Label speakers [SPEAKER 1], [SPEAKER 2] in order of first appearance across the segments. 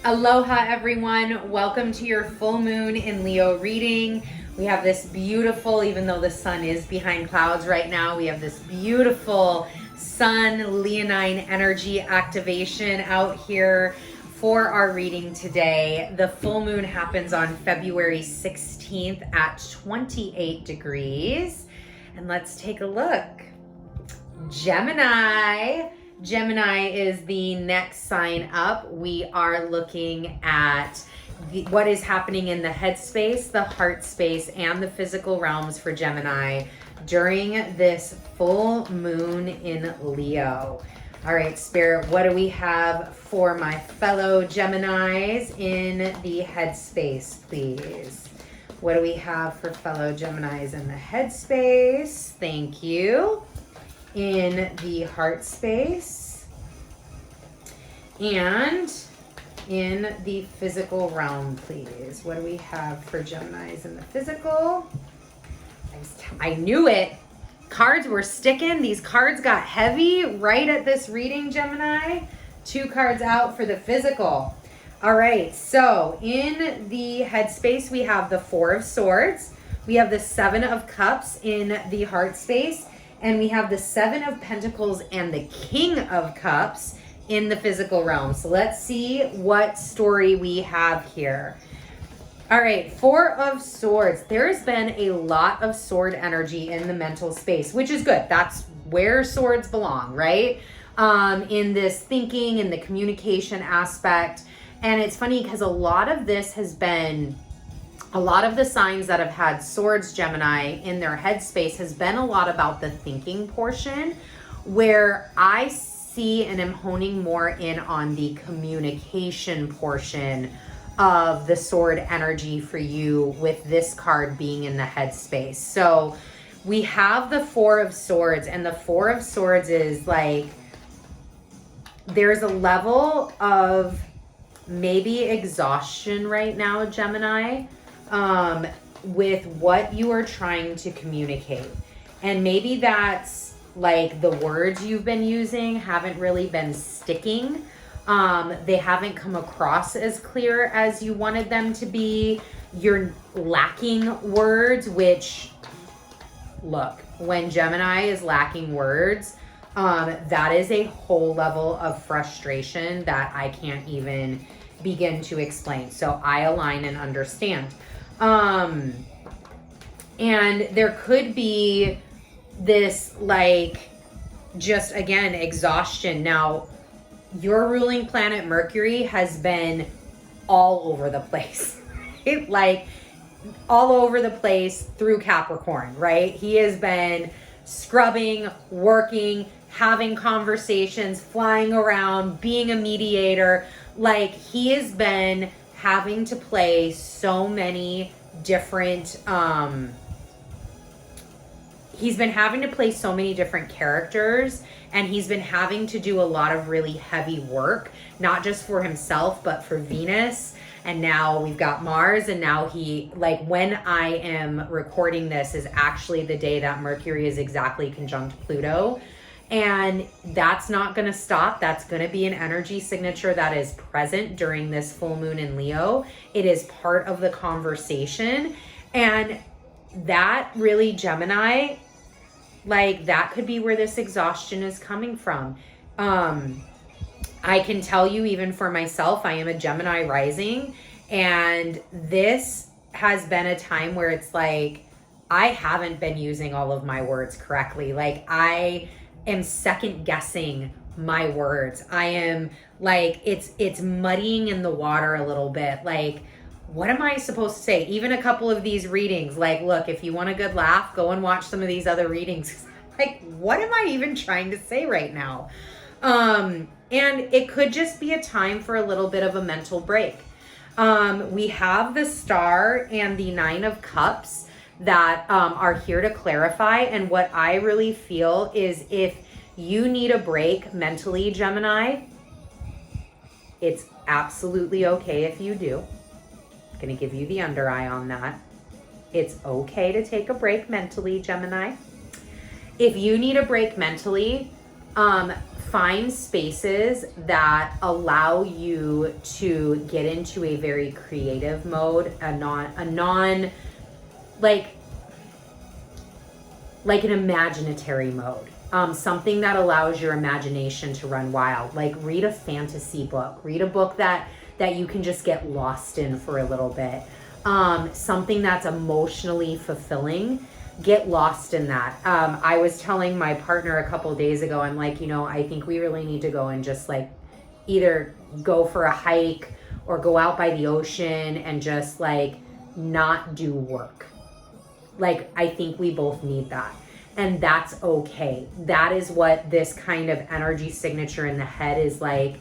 [SPEAKER 1] Aloha everyone, welcome to your full moon in Leo reading. We have this beautiful, even though the sun is behind clouds right now, we have this beautiful sun leonine energy activation out here for our reading today. The full moon happens on February 16th at 28 degrees. And let's take a look. Gemini is the next sign up. We are looking at what is happening in the headspace, the heart space, and the physical realms for Gemini during this full moon in Leo. All right, Spirit, what do we have for my fellow Geminis in the headspace, please? What do we have for fellow Geminis in the headspace? Thank you. In the heart space and in the physical realm, please. What do we have for Geminis in the physical? I knew it. Cards were sticking. These cards got heavy right at this reading, Gemini. 2 cards out for the physical. All right, so in the headspace, we have the 4 of Swords. We have the 7 of Cups in the heart space. And we have the 7 of Pentacles and the King of Cups in the physical realm. So let's see what story we have here. All right, 4 of Swords. There's been a lot of sword energy in the mental space, which is good. That's where swords belong, right? In this thinking and the communication aspect. And it's funny because a lot of this has been... A lot of the signs that have had swords, Gemini, in their headspace has been a lot about the thinking portion, where I see and am honing more in on the communication portion of the sword energy for you with this card being in the headspace. So we have the 4 of Swords, and the 4 of Swords is like, there's a level of maybe exhaustion right now, Gemini, with what you are trying to communicate. And maybe that's like the words you've been using haven't really been sticking. They haven't come across as clear as you wanted them to be. You're lacking words, which, look, when Gemini is lacking words, that is a whole level of frustration that I can't even begin to explain. So I align and understand. And there could be this, like, just again, exhaustion. Now, your ruling planet Mercury has been all over the place, like all over the place through Capricorn, right? He has been scrubbing, working, having conversations, flying around, being a mediator. Like, he has been having to play so many different, he's been having to play so many different characters, and he's been having to do a lot of really heavy work, not just for himself, but for Venus. And now we've got Mars, and now he, like, when I am recording this is actually the day that Mercury is exactly conjunct Pluto. And that's not going to stop. That's going to be an energy signature that is present during this full moon in Leo. It is part of the conversation. And that really, Gemini, like, that could be where this exhaustion is coming from. I can tell you, even for myself, I am a Gemini rising. And this has been a time where it's like, I haven't been using all of my words correctly. Like, I am second guessing my words. I am like, it's muddying in the water a little bit. Like, what am I supposed to say? Even a couple of these readings, like, look, if you want a good laugh, go and watch some of these other readings. Like, what am I even trying to say right now? And it could just be a time for a little bit of a mental break. We have the Star and the 9 of Cups that are here to clarify. And what I really feel is, if you need a break mentally, Gemini, it's absolutely okay if you do. I'm going to give you the under eye on that. It's okay to take a break mentally, Gemini. If you need a break mentally, find spaces that allow you to get into a very creative mode, like an imaginatory mode. Something that allows your imagination to run wild. Like read a fantasy book, read a book that you can just get lost in for a little bit. Something that's emotionally fulfilling, get lost in that. I was telling my partner a couple days ago, I'm like, I think we really need to go and just like either go for a hike or go out by the ocean and just like not do work. Like, I think we both need that. And that's okay. That is what this kind of energy signature in the head is like.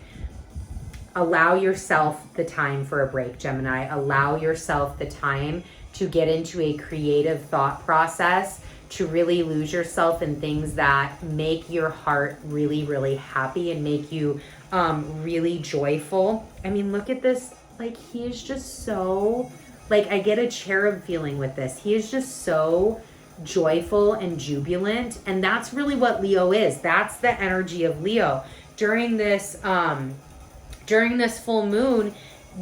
[SPEAKER 1] Allow yourself the time for a break, Gemini. Allow yourself the time to get into a creative thought process, to really lose yourself in things that make your heart really, really happy and make you really joyful. I mean, look at this. Like, he is just so, like, I get a cherub feeling with this. He is just so joyful and jubilant. And that's really what Leo is. That's the energy of Leo. During this full moon,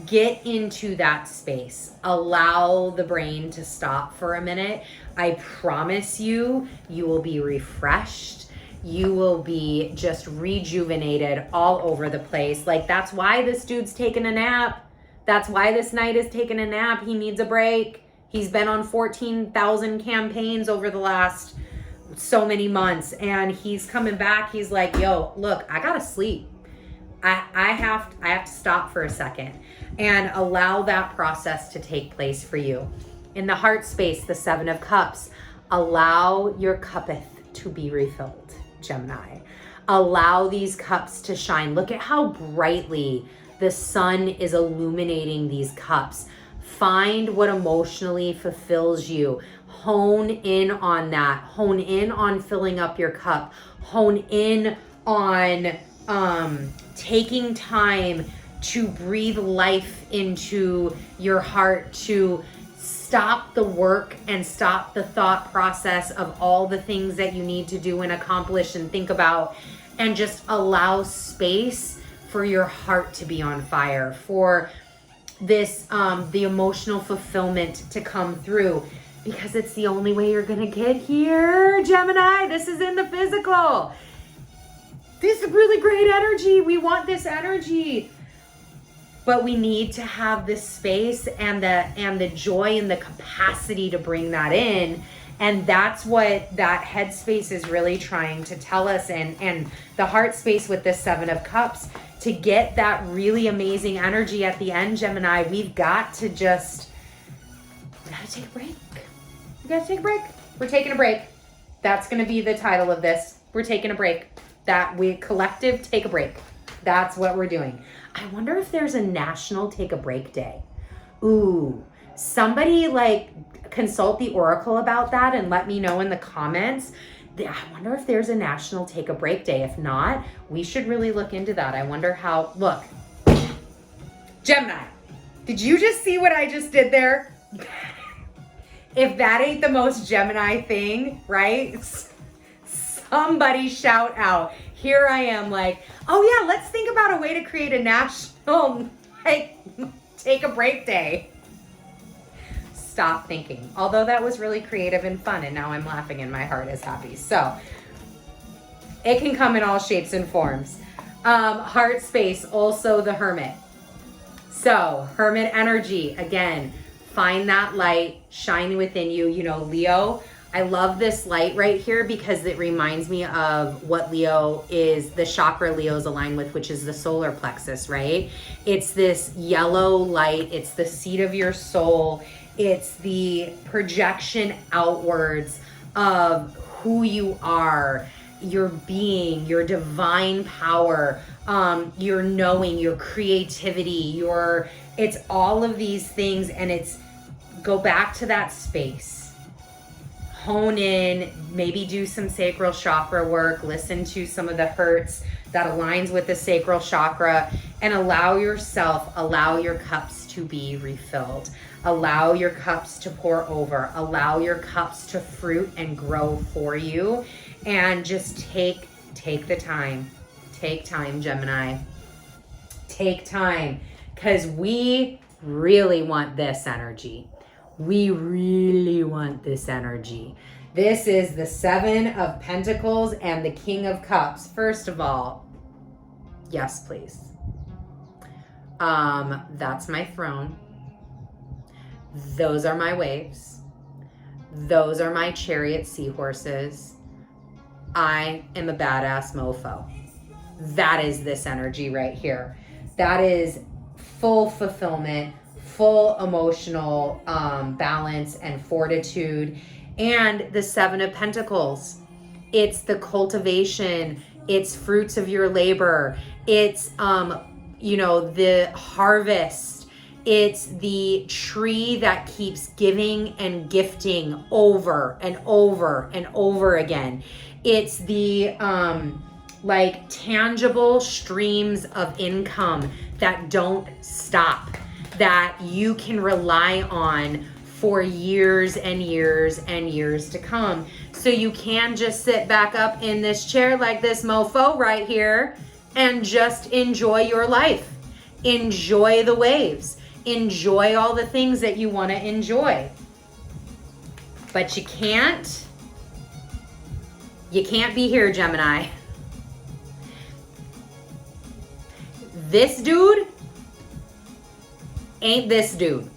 [SPEAKER 1] get into that space. Allow the brain to stop for a minute. I promise you, you will be refreshed. You will be just rejuvenated all over the place. Like, that's why this dude's taking a nap. That's why this knight is taking a nap. He needs a break. He's been on 14,000 campaigns over the last so many months. And he's coming back. He's like, yo, look, I gotta sleep. I have to stop for a second and allow that process to take place for you. In the heart space, the 7 of Cups, allow your cuppeth to be refilled, Gemini. Allow these cups to shine. Look at how brightly the sun is illuminating these cups. Find what emotionally fulfills you. Hone in on that. Hone in on filling up your cup. Hone in on taking time to breathe life into your heart, to stop the work and stop the thought process of all the things that you need to do and accomplish and think about, and just allow space for your heart to be on fire, for this the emotional fulfillment to come through, because it's the only way you're gonna get here, Gemini. This is in the physical. This is really great energy. We want this energy. But we need to have this space and the joy and the capacity to bring that in. And that's what that headspace is really trying to tell us. And the heart space with this 7 of Cups, to get that really amazing energy at the end, Gemini, we gotta take a break. We gotta take a break. We're taking a break. That's gonna be the title of this. We're taking a break. That we collective take a break. That's what we're doing. I wonder if there's a national take a break day. Ooh, somebody like consult the oracle about that and let me know in the comments. I wonder if there's a national take a break day. If not, we should really look into that. I wonder how, look, Gemini, did you just see what I just did there? If that ain't the most Gemini thing, right? Somebody shout out. Here I am like, oh yeah, let's think about a way to create a national take a break day. Stop thinking. Although that was really creative and fun, and now I'm laughing and my heart is happy. So it can come in all shapes and forms. Heart space, also the Hermit. So Hermit energy, again, find that light, shine within you. You know, Leo, I love this light right here because it reminds me of what Leo is, the chakra Leo's aligned with, which is the solar plexus, right? It's this yellow light. It's the seat of your soul. It's the projection outwards of who you are, your being, your divine power, your knowing, your creativity, it's all of these things. And it's go back to that space. Hone in, maybe do some sacral chakra work, listen to some of the hertz that aligns with the sacral chakra, and allow your cups to be refilled. Allow your cups to pour over. Allow your cups to fruit and grow for you. And just take the time. Take time, Gemini. Take time, because we really want this energy. We really want this energy. This is the Seven of Pentacles and the King of Cups. First of all, yes, please. That's my throne. Those are my waves. Those are my chariot seahorses. I am a badass mofo. That is this energy right here. That is full fulfillment, full emotional balance and fortitude. And the Seven of Pentacles. It's the cultivation. It's fruits of your labor. It's, the harvest. It's the tree that keeps giving and gifting over and over and over again. It's the, tangible streams of income that don't stop, that you can rely on for years and years and years to come. So you can just sit back up in this chair like this mofo right here and just enjoy your life. Enjoy the waves. Enjoy all the things that you want to enjoy. But you can't be here, Gemini. This dude ain't this dude,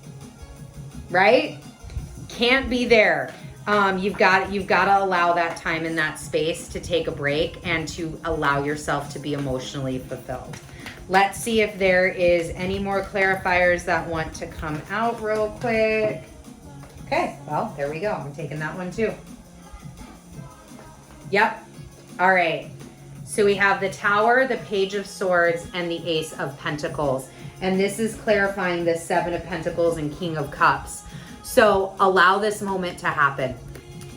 [SPEAKER 1] right? Can't be there. You've got to allow that time and that space to take a break and to allow yourself to be emotionally fulfilled. Let's see if there is any more clarifiers that want to come out real quick. Okay, well, there we go. I'm taking that one too. Yep. All right. So we have the Tower, the Page of Swords, and the Ace of Pentacles. And this is clarifying the Seven of Pentacles and King of Cups. So allow this moment to happen.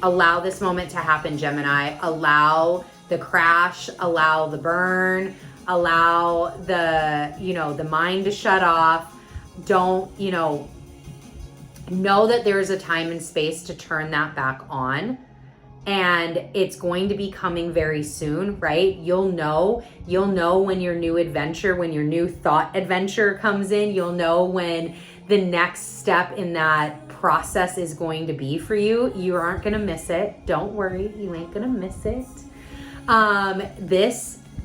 [SPEAKER 1] Allow this moment to happen, Gemini. Allow the crash, allow the burn, allow the mind to shut off. Don't, know that there is a time and space to turn that back on. And it's going to be coming very soon, right? You'll know when your new adventure, when your new thought adventure comes in. You'll know when the next step in that process is going to be for you. You aren't going to miss it. Don't worry, you ain't going to miss it.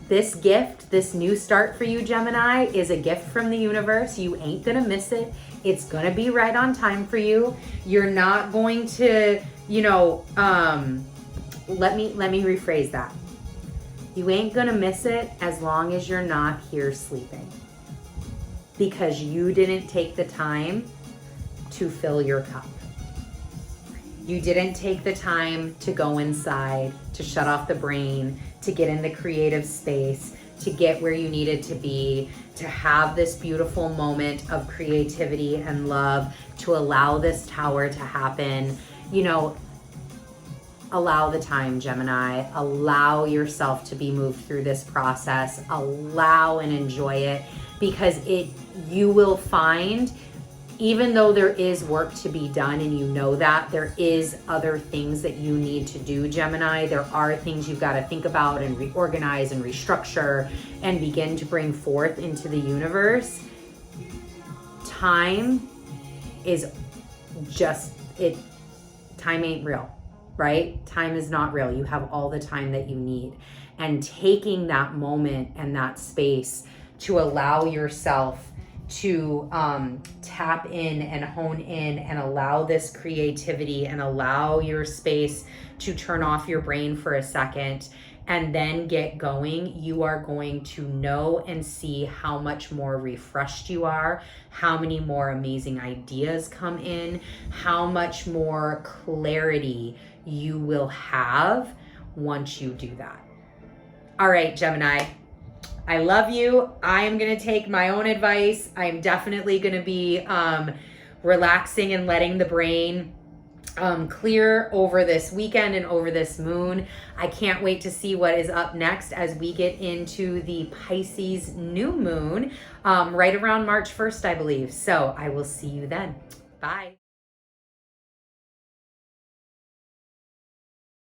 [SPEAKER 1] This gift, this new start for you, Gemini, is a gift from the universe. You ain't going to miss it. It's going to be right on time for you. You're not going to, let me rephrase that. You ain't gonna miss it as long as you're not here sleeping, because you didn't take the time to fill your cup. You didn't take the time to go inside, to shut off the brain, to get in the creative space, to get where you needed to be, to have this beautiful moment of creativity and love, to allow this tower to happen. Allow the time, Gemini. Allow yourself to be moved through this process. Allow and enjoy it, because you will find, even though there is work to be done and you know that, there is other things that you need to do, Gemini. There are things you've got to think about and reorganize and restructure and begin to bring forth into the universe. Time is time ain't real. Right? Time is not real. You have all the time that you need. And taking that moment and that space to allow yourself to tap in and hone in and allow this creativity and allow your space to turn off your brain for a second and then get going, you are going to know and see how much more refreshed you are, how many more amazing ideas come in, how much more clarity you will have once you do that. All right, Gemini, I love you. I am going to take my own advice. I'm definitely going to be relaxing and letting the brain clear over this weekend and over this moon. I can't wait to see what is up next as we get into the Pisces new moon right around March 1st, I believe. So I will see you then. Bye.